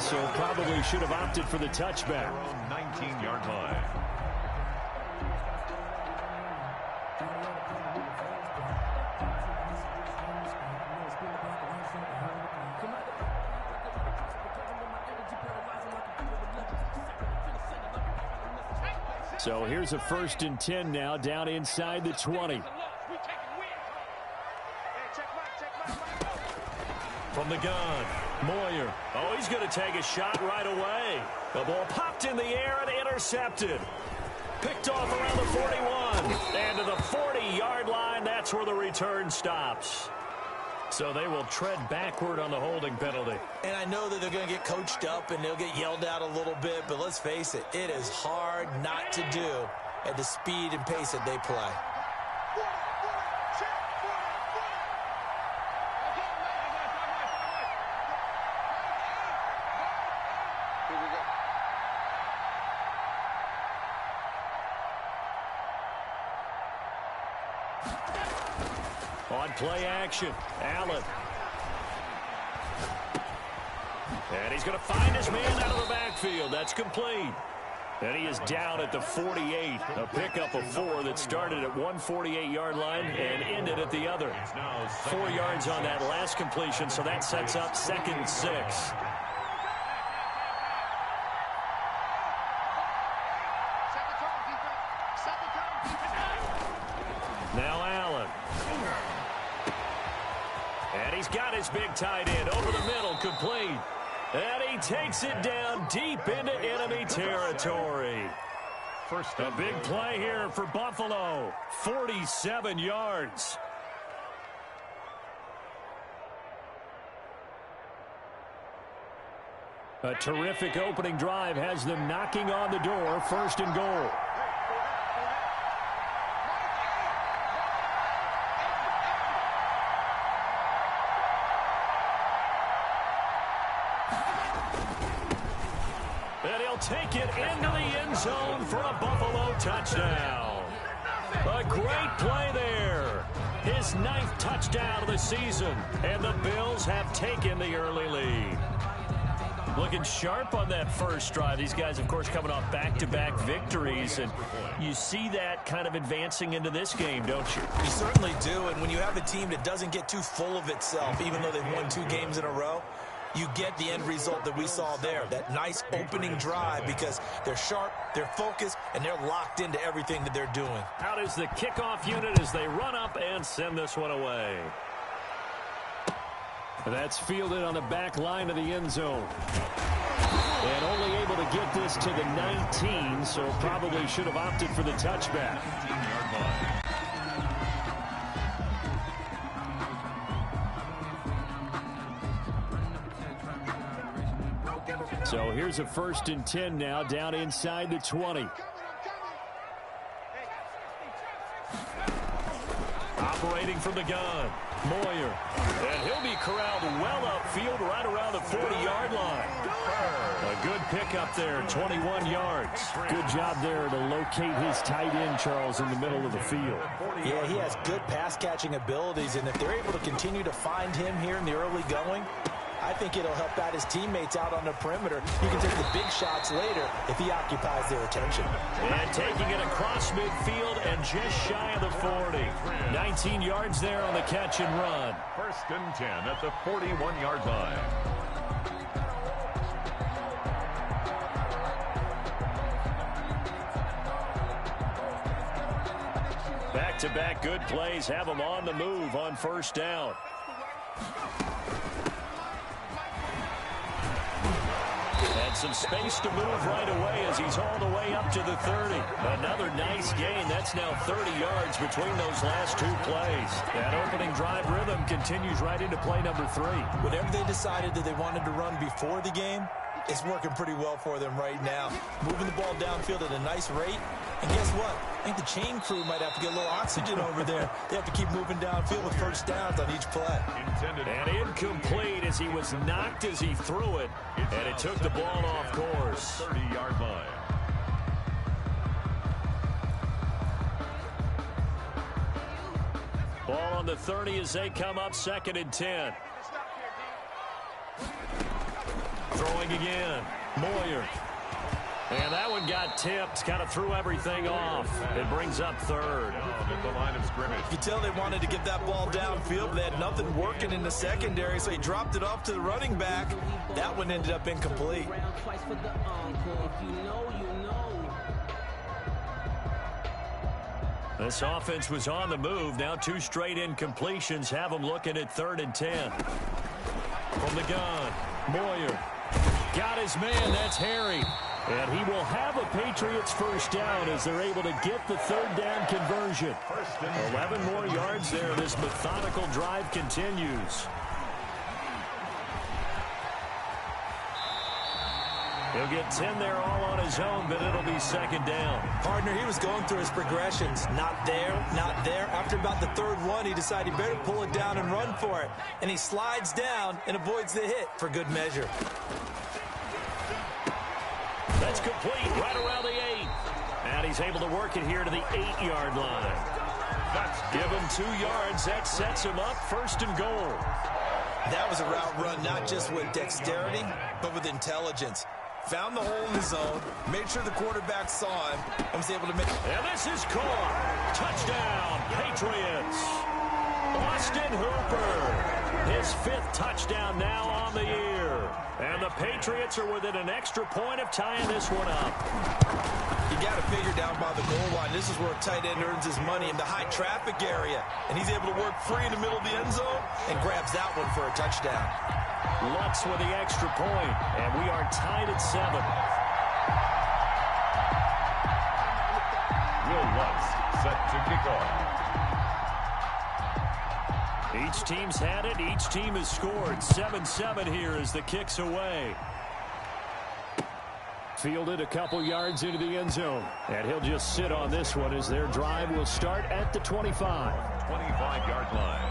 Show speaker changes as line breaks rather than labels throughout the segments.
19, so probably should have opted for the touchback.
19-yard line.
So here's a 1st and 10 now, down inside the 20. From the gun, Moyer. Oh, he's going to take a shot right away. The ball popped in the air and intercepted. Picked off around the 41. And to the 40-yard line, that's where the return stops. So they will tread backward on the holding penalty.
And I know that they're going to get coached up and they'll get yelled at a little bit, but let's face it, it is hard not to do at the speed and pace that they play.
On play action, Allen. And he's going to find his man out of the backfield. That's complete. And he is down at the 48. A pickup of 4 that started at 148-yard line and ended at the other. 4 yards on that last completion, so that sets up 2nd and 6. Now Allen. And he's got his big tight end over the middle, complete. And he takes it down deep into enemy territory. A big play here for Buffalo. 47 yards. A terrific opening drive has them knocking on the door. 1st and goal. And he'll take it into the end zone for a Buffalo touchdown. A great play there. His 9th touchdown of the season. And the Bills have taken the early lead. Looking sharp on that first drive. These guys, of course, coming off back-to-back victories. And you see that kind of advancing into this game, don't you?
You certainly do. And when you have a team that doesn't get too full of itself, even though they've won 2 games in a row, you get the end result that we saw there, that nice opening drive, because they're sharp, they're focused, and they're locked into everything that they're doing.
Out is the kickoff unit as they run up and send this one away. That's fielded on the back line of the end zone. And only able to get this to the 19, so probably should have opted for the touchback.
19-yard line.
So here's a 1st and 10 now, down inside the 20. Operating from the gun, Moyer. And he'll be corralled well upfield right around the 40-yard line. A good pickup there, 21 yards. Good job there to locate his tight end, Charles, in the middle of the field.
Yeah, he has good pass-catching abilities, and if they're able to continue to find him here in the early going, I think it'll help out his teammates out on the perimeter. You can take the big shots later if he occupies their attention.
And taking it across midfield and just shy of the 40. 19 yards there on the catch and run.
1st and 10 at the 41-yard line.
Back-to-back good plays have them on the move on 1st down. And some space to move right away as he's all the way up to the 30. Another nice gain. That's now 30 yards between those last 2 plays. That opening drive rhythm continues right into play number 3.
Whatever they decided that they wanted to run before the game, it's working pretty well for them right now. Moving the ball downfield at a nice rate. And guess what? I think the chain crew might have to get a little oxygen over there. They have to keep moving downfield with 1st downs on each play.
And incomplete as he was knocked as he threw it. And it took the ball off course.
30-yard line.
Ball on the 30 as they come up 2nd and 10. Throwing again. Moyer. And that one got tipped. Kind of threw everything off. It brings up third.
At the line of scrimmage.
You can tell they wanted to get that ball downfield, but they had nothing working in the secondary, so he dropped it off to the running back. That one ended up incomplete.
This offense was on the move. Now 2 straight incompletions have them looking at 3rd and 10. From the gun, Moyer. Got his man. That's Harry. And he will have a Patriots first down as they're able to get the 3rd down conversion. 11 more yards there. This methodical drive continues. He'll get 10 there all on his own, but it'll be 2nd down.
Partner, he was going through his progressions. Not there, not there. After about the 3rd one, he decided he better pull it down and run for it. And he slides down and avoids the hit for good measure.
That's complete right around the 8. And he's able to work it here to the 8-yard line. Give him 2 yards. That sets him up 1st and goal.
That was a route run not just with dexterity, but with intelligence. Found the hole in the zone, made sure the quarterback saw him, and was able to make...
And this is caught. Touchdown, Patriots. Austin Hooper. His 5th touchdown now on the year. And the Patriots are within an extra point of tying this one up.
You got to figure down by the goal line. This is where a tight end earns his money in the high traffic area. And he's able to work free in the middle of the end zone and grabs that one for a touchdown.
Lutz with the extra point, and we are tied at 7.
Will Lutz set to kick off.
Each team's had it. Each team has scored. 7-7 here as the kick's away. Fielded a couple yards into the end zone. And he'll just sit on this one as their drive will start at the 25.
25-yard line.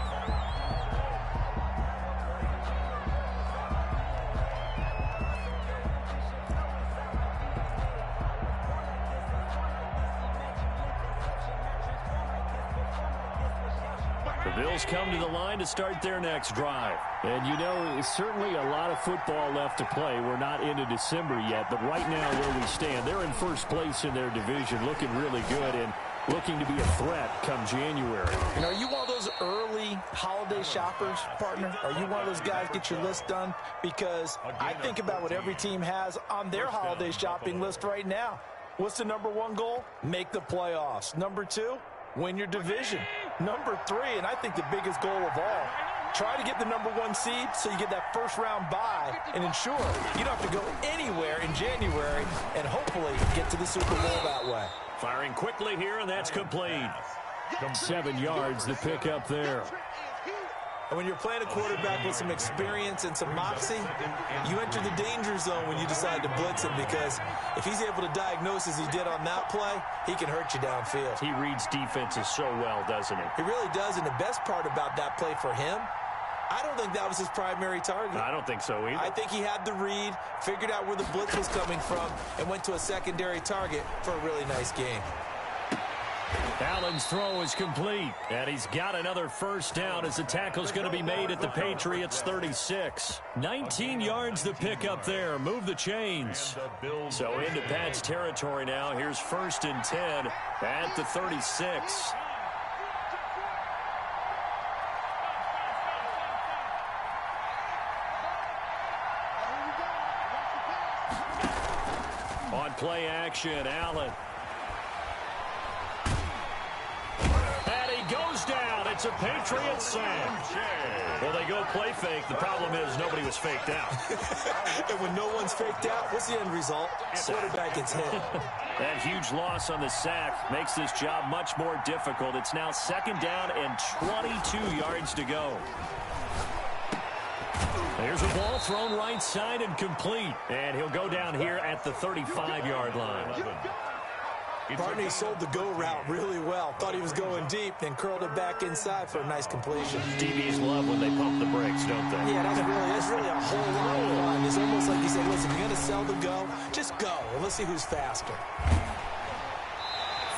The Bills come to the line to start their next drive. And, you know, there's certainly a lot of football left to play. We're not into December yet, but right now where we stand, they're in first place in their division, looking really good and looking to be a threat come January.
And are you one of those early holiday shoppers, partner? Are you one of those guys get your list done? Because I think about what every team has on their holiday shopping list right now. What's the #1 goal? Make the playoffs. #2, win your division. #3, and I think the biggest goal of all, try to get the #1 seed so you get that first-round bye and ensure you don't have to go anywhere in January and hopefully get to the Super Bowl that way.
Firing quickly here, and that's complete. 7 yards, the pickup there.
And when you're playing a quarterback with some experience and some moxie, you enter the danger zone when you decide to blitz him, because if he's able to diagnose as he did on that play, he can hurt you downfield.
He reads defenses so well, doesn't he?
He really does, and the best part about that play for him, I don't think that was his primary target.
I don't think so either.
I think he had the read, figured out where the blitz was coming from, and went to a secondary target for a really nice game.
Allen's throw is complete, and he's got another first down as the tackle's going to be made at the Patriots' 36. 19 yards the pickup there. Move the chains. So into Pat's territory now. Here's 1st and 10 at the 36. On play action, Allen. Goes down. It's a Patriots sack. Well, they go play fake. The problem is nobody was faked out.
And when no one's faked out, what's the end result? Quarterback gets hit.
That huge loss on the sack makes this job much more difficult. It's now 2nd down and 22 yards to go. There's a ball thrown right side and complete. And he'll go down here at the 35-yard line.
Barney sold the go route really well. Thought he was going deep, then curled it back inside for a nice completion.
DBs love when they pump the brakes, don't they?
Yeah, that's really a whole lot of fun. It's almost like you said, listen, if you're going to sell the go, just go. And let's see who's faster.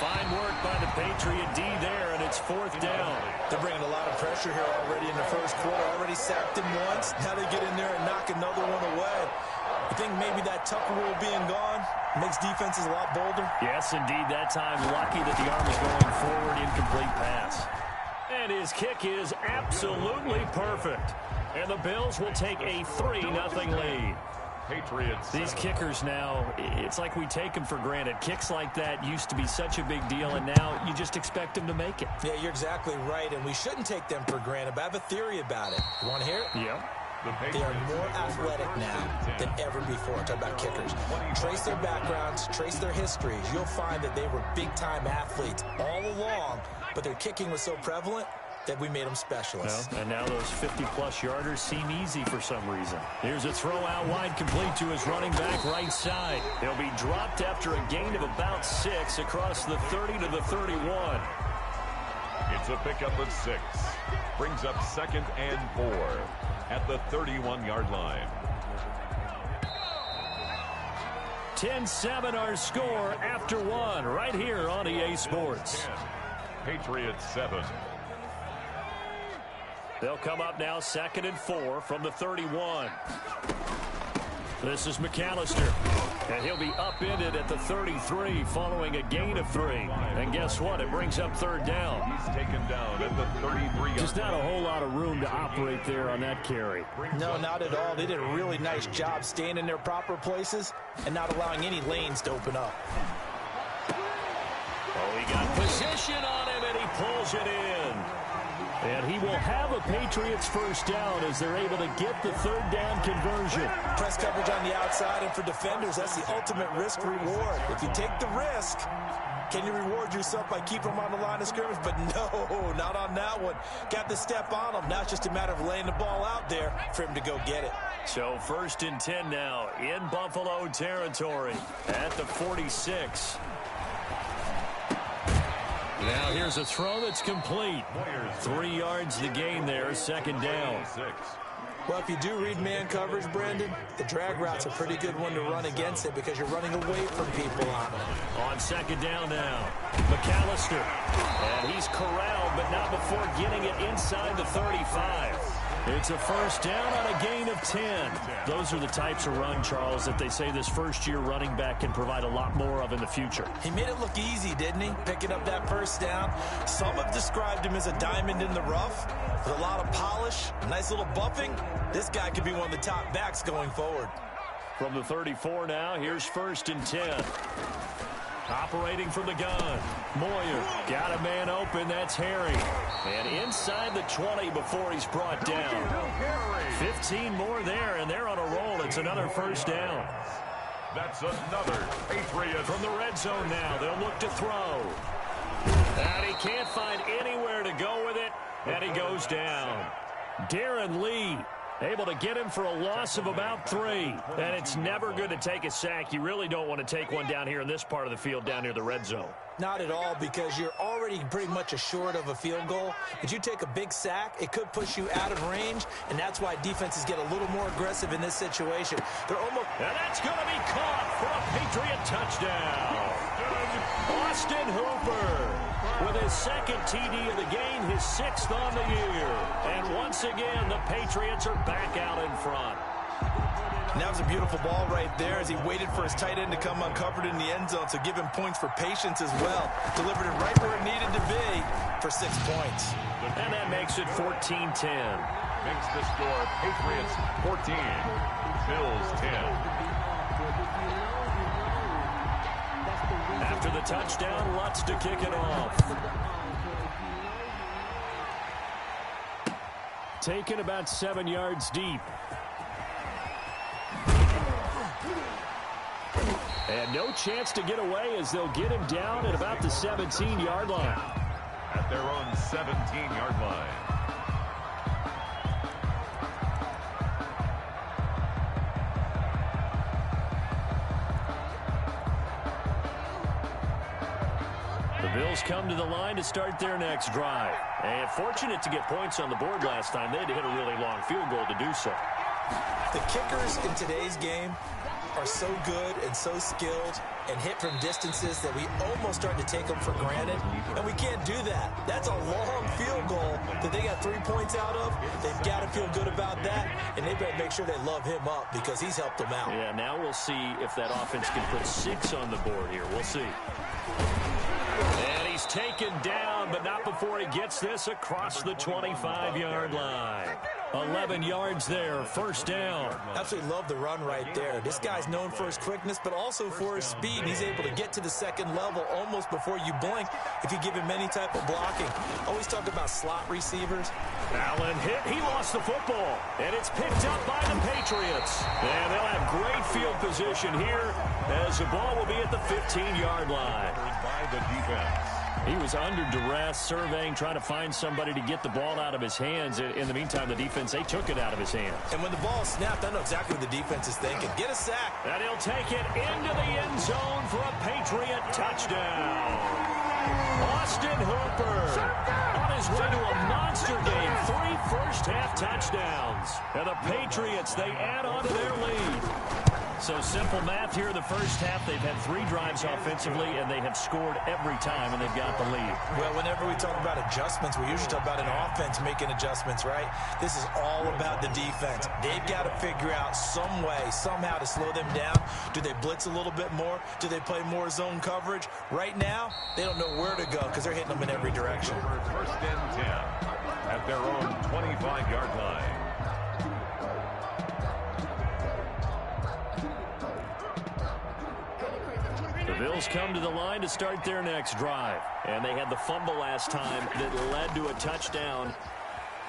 Fine work by the Patriot D there, and it's 4th down.
They're bringing a lot of pressure here already in the first quarter. Already sacked him once. Now they get in there and knock another one away. You think maybe that Tucker rule being gone makes defenses a lot bolder?
Yes, indeed. That time, lucky that the arm is going forward, incomplete pass. And his kick is absolutely perfect. And the Bills will take a 3-0 lead.
Patriots.
These kickers now, it's like we take them for granted. Kicks like that used to be such a big deal, and now you just expect them to make it.
Yeah, you're exactly right, and we shouldn't take them for granted, but I have a theory about it. You want to hear it?
Yeah.
They are more athletic now than ever before. Talk about kickers. Trace their backgrounds, trace their histories. You'll find that they were big-time athletes all along, but their kicking was so prevalent that we made them specialists.
Well, and now those 50-plus yarders seem easy for some reason. Here's a throw out wide, complete to his running back right side. He'll be dropped after a gain of about 6 across the 30 to the 31.
It's a pickup of 6. Brings up 2nd and 4 at the 31-yard line.
10-7 our score after 1 right here on EA Sports.
Patriots 7.
They'll come up now 2nd and 4 from the 31. This is McAllister. And he'll be upended at the 33 following a gain of 3. And guess what? It brings up 3rd down.
He's taken down at the 33.
Just not a whole lot of room to operate there on that carry.
No, not at all. They did a really nice job staying in their proper places and not allowing any lanes to open up.
Oh, he got position on him, and he pulls it in. And he will have a Patriots first down as they're able to get the 3rd down conversion.
Press coverage on the outside, and for defenders, that's the ultimate risk-reward. If you take the risk, can you reward yourself by keeping them on the line of scrimmage? But no, not on that one. Got to step on them. Now it's just a matter of laying the ball out there for him to go get it.
So 1st and 10 now in Buffalo territory at the 46. Now here's a throw that's complete. 3 yards to gain there, 2nd down.
Well, if you do read man coverage, Brandon, the drag route's a pretty good one to run against it because you're running away from people on it.
On 2nd down now, McAllister. And he's corralled, but not before getting it inside the 35. It's a first down on a gain of 10. Those are the types of run, Charles, that they say this first-year running back can provide a lot more of in the future.
He made it look easy, didn't he? Picking up that first down. Some have described him as a diamond in the rough with a lot of polish, a nice little buffing. This guy could be one of the top backs going forward.
From the 34 now, here's 1st and 10. Operating from the gun. Moyer got a man open. That's Harry. And inside the 20 before he's brought down. 15 more there, and they're on a roll. It's another first down.
That's another Patriot.
From the red zone now, they'll look to throw. And he can't find anywhere to go with it, and he goes down. Darren Lee able to get him for a loss of about 3. And it's never good to take a sack. You really don't want to take one down here in this part of the field down near the red zone.
Not at all, because you're already pretty much assured of a field goal. If you take a big sack, it could push you out of range, and that's why defenses get a little more aggressive in this situation. They're almost...
And that's going to be caught for a Patriot touchdown. Austin Hooper with his 2nd TD of the game, his 6th on the year. And once again, the Patriots are back out in front.
And that was a beautiful ball right there as he waited for his tight end to come uncovered in the end zone, so give him points for patience as well. Delivered it right where it needed to be for 6 points.
And that makes it 14-10.
Makes the score Patriots 14, Bills 10.
After the touchdown, Lutz to kick it off. Taken about 7 yards deep. And no chance to get away as they'll get him down at about the 17-yard line.
At their own 17-yard line.
The Bills come to the line to start their next drive. And fortunate to get points on the board last time. They had to hit a really long field goal to do so.
The kickers in today's game are so good and so skilled and hit from distances that we almost start to take them for granted, and we can't do that. That's a long field goal that they got 3 points out of. They've got to feel good about that, and they better make sure they love him up because he's helped them out.
Yeah, now we'll see if that offense can put 6 on the board here. We'll see. And he's taken down, but not before he gets this across the 25-yard line. 11 yards there, first down.
Absolutely love the run right there. This guy's known for his quickness, but also for his speed. He's able to get to the second level almost before you blink if you give him any type of blocking. Always talk about slot receivers.
Allen hit. He lost the football, and it's picked up by the Patriots. And they'll have great field position here as the ball will be at the 15-yard line.
By the defense.
He was under duress, surveying, trying to find somebody to get the ball out of his hands. In the meantime, the defense, they took it out of his hands.
And when the ball snapped, I know exactly what the defense is thinking. Get a sack.
And he'll take it into the end zone for a Patriot touchdown. Austin Hooper on his way to a monster game. 3 first-half touchdowns. And the Patriots, they add on to their lead. So simple math here in the first half. They've had 3 drives offensively, and they have scored every time, and they've got the lead.
Well, whenever we talk about adjustments, we usually talk about an offense making adjustments, right? This is all about the defense. They've got to figure out some way, somehow to slow them down. Do they blitz a little bit more? Do they play more zone coverage? Right now, they don't know where to go because they're hitting them in every direction.
First and 10 at their own 25-yard line.
The Bills come to the line to start their next drive. And they had the fumble last time that led to a touchdown.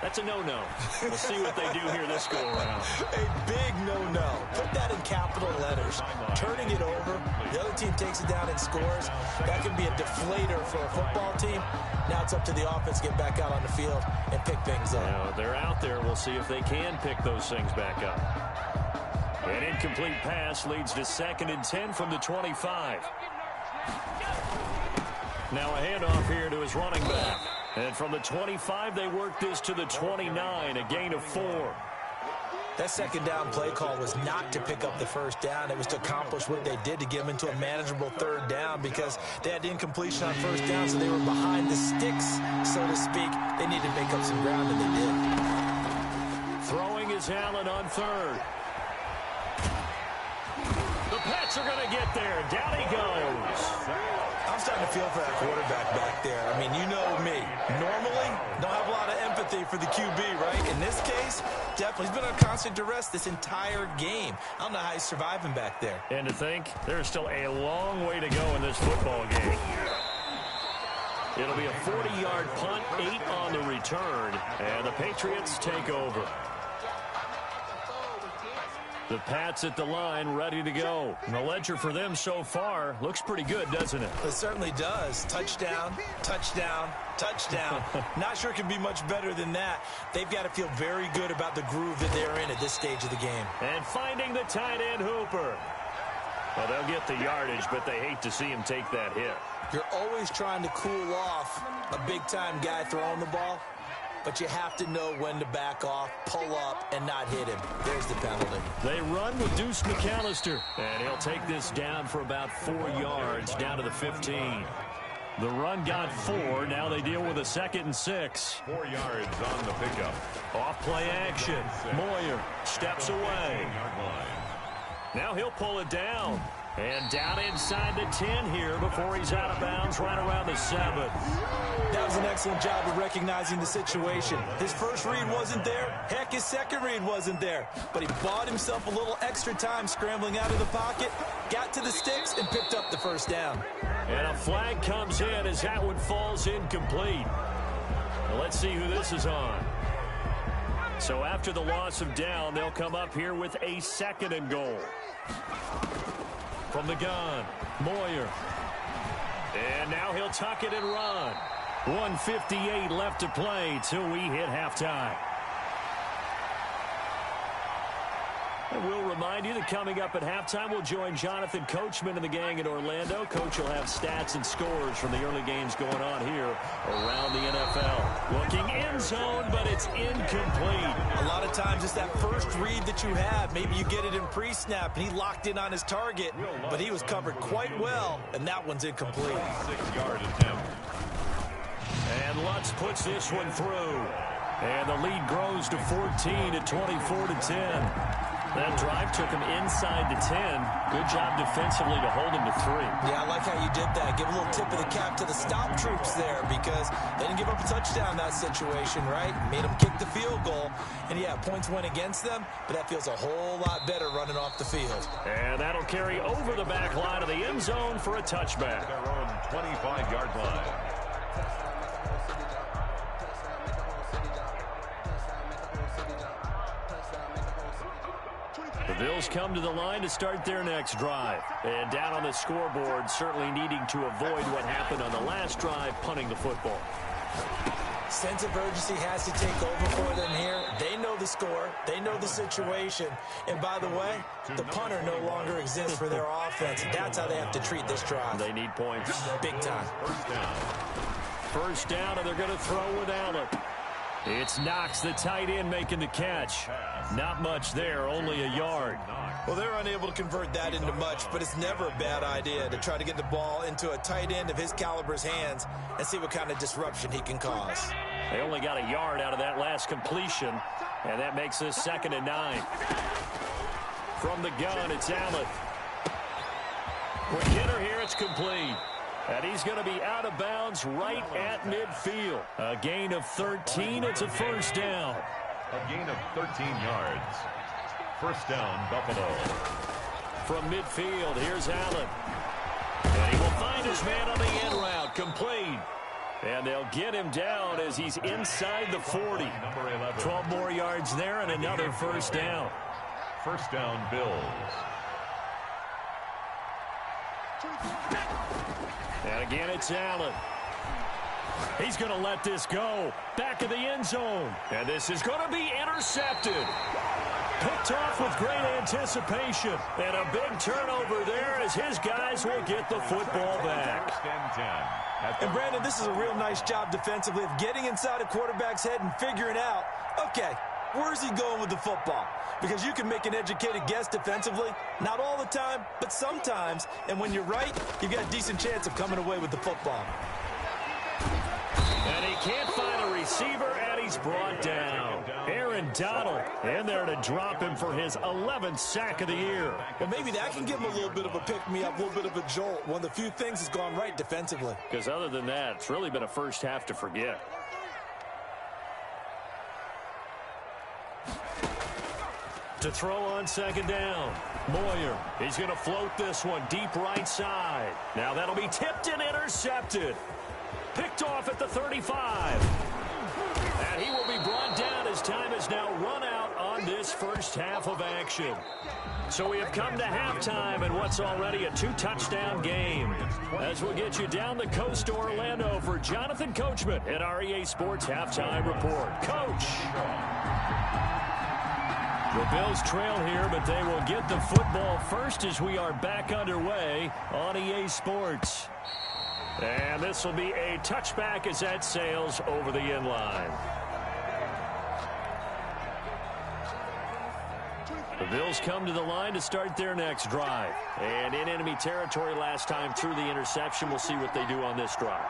That's a no-no. We'll see what they do here this go-around.
A big no-no. Put that in capital letters. Turning it over, the other team takes it down and scores. That can be a deflator for a football team. Now it's up to the offense to get back out on the field and pick things up.
Now, they're out there. We'll see if they can pick those things back up. An incomplete pass leads to 2nd and 10 from the 25. Now a handoff here to his running back. And from the 25, they work this to the 29, a gain of 4.
That second down play call was not to pick up the first down. It was to accomplish what they did to get them into a manageable 3rd down because they had incompletion on 1st down, so they were behind the sticks, so to speak. They needed to make up some ground, and they did.
Throwing is Allen on 3rd. The Pats are going to get there. Down he goes.
I'm starting to feel for that quarterback back there. I mean, you know me. Normally, don't have a lot of empathy for the QB, right? In this case, definitely. He's been on constant duress this entire game. I don't know how he's surviving back there.
And to think, there's still a long way to go in this football game. It'll be a 40-yard punt, 8 on the return, and the Patriots take over. The Pats at the line, ready to go. And the ledger for them so far looks pretty good, doesn't it?
It certainly does. Touchdown, touchdown, touchdown. Not sure it can be much better than that. They've got to feel very good about the groove that they're in at this stage of the game.
And finding the tight end, Hooper. Well, they'll get the yardage, but they hate to see him take that hit.
You're always trying to cool off a big-time guy throwing the ball, but you have to know when to back off, pull up, and not hit him. There's the penalty.
They run with Deuce McAllister, and he'll take this down for about 4 yards, down to the 15. The run got 4. Now they deal with a 2nd and 6.
4 yards on the pickup.
Off-play action. Moyer steps away. Now he'll pull it down. And down inside the 10 here before he's out of bounds right around the 7.
That was an excellent job of recognizing the situation. His first read wasn't there. Heck, his second read wasn't there. But he bought himself a little extra time scrambling out of the pocket, got to the sticks, and picked up the first down.
And a flag comes in as that one falls incomplete. Now let's see who this is on. So after the loss of down, they'll come up here with a 2nd and goal. From the gun, Moyer. And now he'll tuck it and run. 1:58 left to play till we hit halftime. And we'll remind remind you that coming up at halftime, we'll join Jonathan Coachman and the gang in Orlando. Coach will have stats and scores from the early games going on here around the NFL. Looking end zone, but it's incomplete.
A lot of times it's that first read that you have. Maybe you get it in pre-snap, and he locked in on his target, but he was covered quite well, and that one's incomplete.
6-yard attempt.
And Lutz puts this one through. And the lead grows to 14 at 24-10. That drive took him inside the 10. Good job defensively to hold him to 3.
Yeah, I like how you did that. Give a little tip of the cap to the stop troops there because they didn't give up a touchdown in that situation, right? Made them kick the field goal. And, yeah, points went against them, but that feels a whole lot better running off the field.
And that'll carry over the back line of the end zone for a touchback.
Their own 25-yard line.
The Bills come to the line to start their next drive. And down on the scoreboard, certainly needing to avoid what happened on the last drive, punting the football.
Sense of urgency has to take over for them here. They know the score. They know the situation. And by the way, the punter no longer exists for their offense. That's how they have to treat this drive.
They need points.
Big time.
First down, and they're going to throw with Allen. It's Knox, the tight end, making the catch. Not much there, only a yard.
Well, they're unable to convert that into much, but it's never a bad idea to try to get the ball into a tight end of his caliber's hands and see what kind of disruption he can cause.
They only got a yard out of that last completion, and that makes this 2nd and 9. From the gun, it's Allen. Quick hitter here, it's complete. And he's going to be out of bounds right at midfield. A gain of 13. It's a first down.
A gain of 13 yards. First down, Buffalo.
From midfield, here's Allen. And he will find his man on the end route. Complete. And they'll get him down as he's inside the 40. 12 more yards there and another first down.
First down, Bills.
And again, it's Allen. He's going to let this go. Back of the end zone. And this is going to be intercepted. Picked off with great anticipation. And a big turnover there as his guys will get the football back.
And, Brandon, this is a real nice job defensively of getting inside a quarterback's head and figuring out, okay, where's he going with the football? Because you can make an educated guess defensively, not all the time, but sometimes. And when you're right, you've got a decent chance of coming away with the football.
And he can't find a receiver, and he's brought down. Aaron Donald in there to drop him for his 11th sack of the year.
Well, maybe that can give him a little bit of a pick-me-up, a little bit of a jolt. One of the few things that's gone right defensively.
Because other than that, it's really been a first half to forget. To throw on 2nd down. Moyer, he's going to float this one deep right side. Now that'll be tipped and intercepted. Picked off at the 35. And he will be brought down as time has now run out on this first half of action. So we have come to halftime in what's already a 2-touchdown game. As we'll get you down the coast to Orlando for Jonathan Coachman at our EA Sports Halftime Report. Coach. The Bills trail here, but they will get the football first as we are back underway on EA Sports. And this will be a touchback as that sails over the end line. The Bills come to the line to start their next drive. And in enemy territory last time through the interception. We'll see what they do on this drive.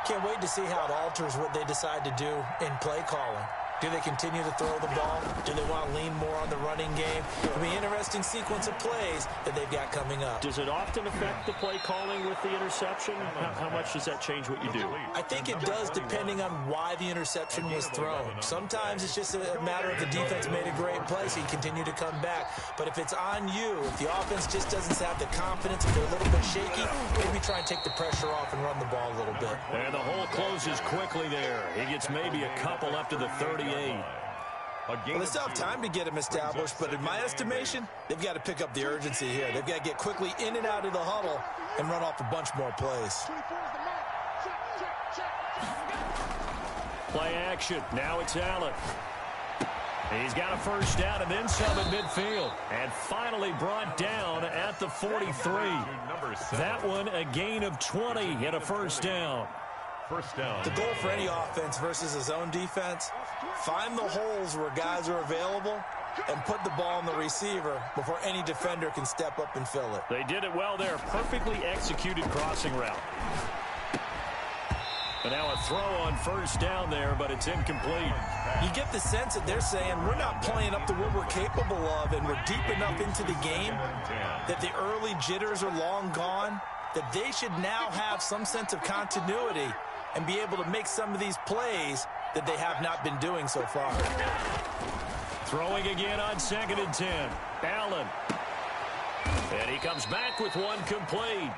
Can't wait to see how it alters what they decide to do in play calling. Do they continue to throw the ball? Do they want to lean more on the running game? It'll be an interesting sequence of plays that they've got coming up.
Does it often affect the play calling with the interception? How much does that change what you do?
I think it does depending on why the interception was thrown. Sometimes it's just a matter of the defense made a great play, so you continue to come back. But if it's on you, if the offense just doesn't have the confidence, if they're a little bit shaky, maybe try and take the pressure off and run the ball a little bit.
And the hole closes quickly there. He gets maybe a couple up to the 38.
Well, they still have time to get him established, but in my estimation, they've got to pick up the urgency here. They've got to get quickly in and out of the huddle and run off a bunch more plays.
Play action. Now it's Allen. He's got a first down and then some at midfield. And finally brought down at the 43. That one a gain of 20 and a first down.
First down.
The goal for any offense versus his own defense, find the holes where guys are available and put the ball on the receiver before any defender can step up and fill it.
They did it well there. Perfectly executed crossing route. And now a throw on first down there, but it's incomplete.
You get the sense that they're saying we're not playing up to what we're capable of, and we're deep enough into the game that the early jitters are long gone, that they should now have some sense of continuity and be able to make some of these plays that they have not been doing so far.
Throwing again on 2nd and 10. Allen. And he comes back with one complete.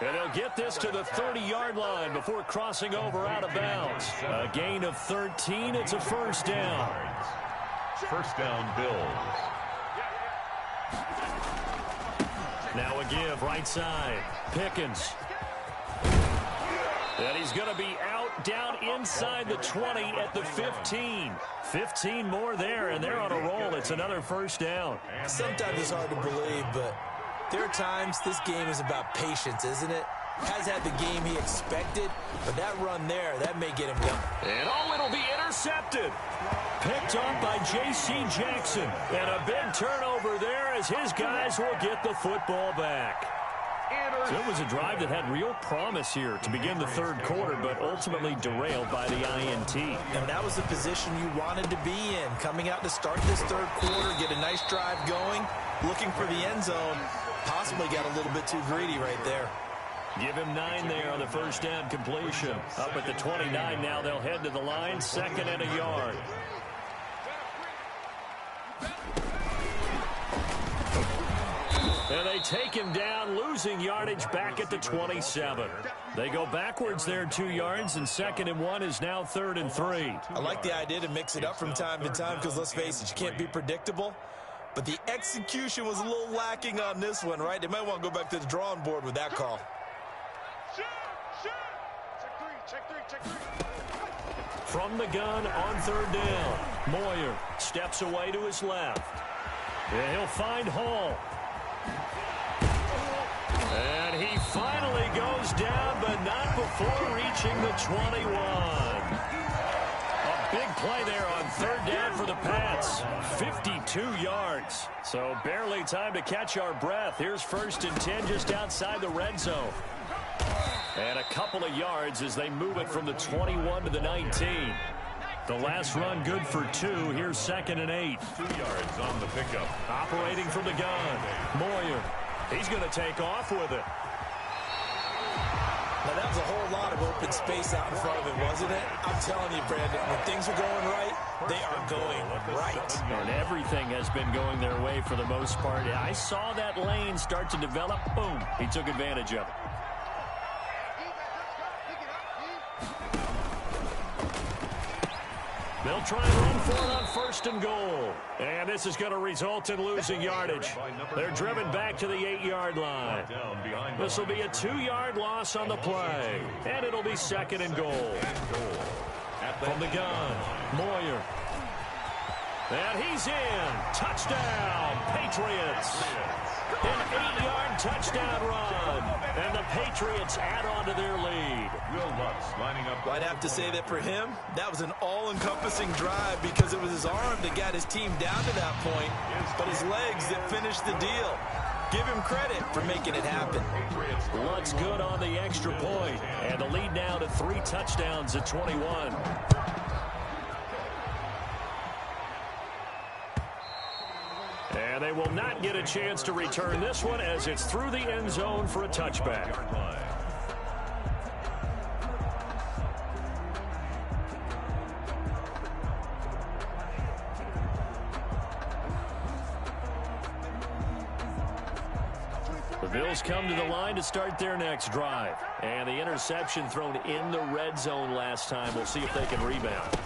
And he'll get this to the 30-yard line before crossing over out of bounds. A gain of 13. It's a first down.
First down, Bills.
Now a give right side. Pickens. And he's going to be out down inside the 20 at the 15. 15 more there, and they're on a roll. It's another first down.
Sometimes it's hard to believe, but there are times this game is about patience, isn't it? Has had the game he expected, but that run there, that may get him done.
And it'll be intercepted. Picked up by J.C. Jackson. And a big turnover there as his guys will get the football back. So it was a drive that had real promise here to begin the third quarter, but ultimately derailed by the INT.
And that was the position you wanted to be in. Coming out to start this third quarter, get a nice drive going, looking for the end zone. Possibly got a little bit too greedy right there.
Give him 9 there on the first down completion. Up at the 29 now, they'll head to the line, 2nd and a yard. And they take him down, losing yardage back at the 27. They go backwards there 2 yards, and 2nd and 1 is now 3rd and 3.
I like the idea to mix it up from time to time because, let's face it, you can't be predictable. But the execution was a little lacking on this one, right? They might want to go back to the drawing board with that call.
From the gun on 3rd down, Moyer steps away to his left. And he'll find Hall. And he finally goes down, but not before reaching the 21. A big play there on 3rd down for the Pats. 52 yards. So barely time to catch our breath. Here's 1st and 10 just outside the red zone. And a couple of yards as they move it from the 21 to the 19. The last run good for 2. Here's 2nd and 8.
2 yards on the pickup.
Operating from the gun. Moyer. He's going to take off with it.
Now, that was a whole lot of open space out in front of it, wasn't it? I'm telling you, Brandon, when things are going right, they are going right.
And everything has been going their way for the most part. I saw that lane start to develop. Boom. He took advantage of it. They'll try and run for it on 1st and goal. And this is going to result in losing yardage. They're driven back to the 8-yard line. This will be a 2-yard loss on the play. And it'll be 2nd and goal. From the gun, Moyer. And he's in. Touchdown, Patriots. An 8-yard touchdown run. And the Patriots add on to their lead.
I'd have to say that for him, that was an all-encompassing drive because it was his arm that got his team down to that point, but his legs that finished the deal. Give him credit for making it happen.
Looks good on the extra point. And the lead now to 3 touchdowns at 21. And they will not get a chance to return this one as it's through the end zone for a touchback. The Bills come to the line to start their next drive. And the interception thrown in the red zone last time. We'll see if they can rebound.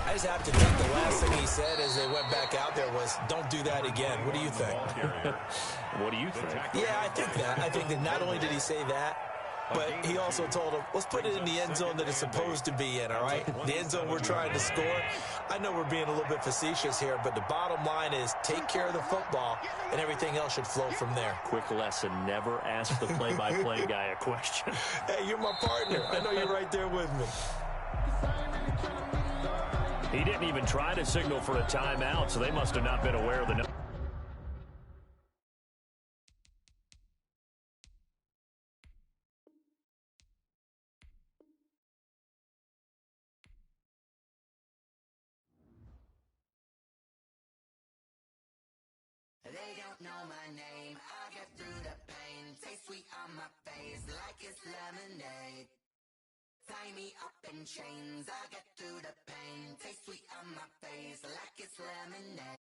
I just have to think the last thing he said as they went back out there was, don't do that again. What do you think?
What do you think?
Yeah, I think that. I think that not only did he say that, But he also told him, let's put it in the end zone that it's supposed to be in, all right? The end zone we're trying to score. I know we're being a little bit facetious here, but the bottom line is take care of the football, and everything else should flow from there.
Quick lesson, never ask the play-by-play guy a question.
Hey, you're my partner. I know you're right there with me.
He didn't even try to signal for a timeout, so they must have not been aware of the number.
They don't know my name, I get through the pain. Taste sweet on my face like it's lemonade. Tie me up in chains, I get through the pain. Taste sweet on my face like it's lemonade.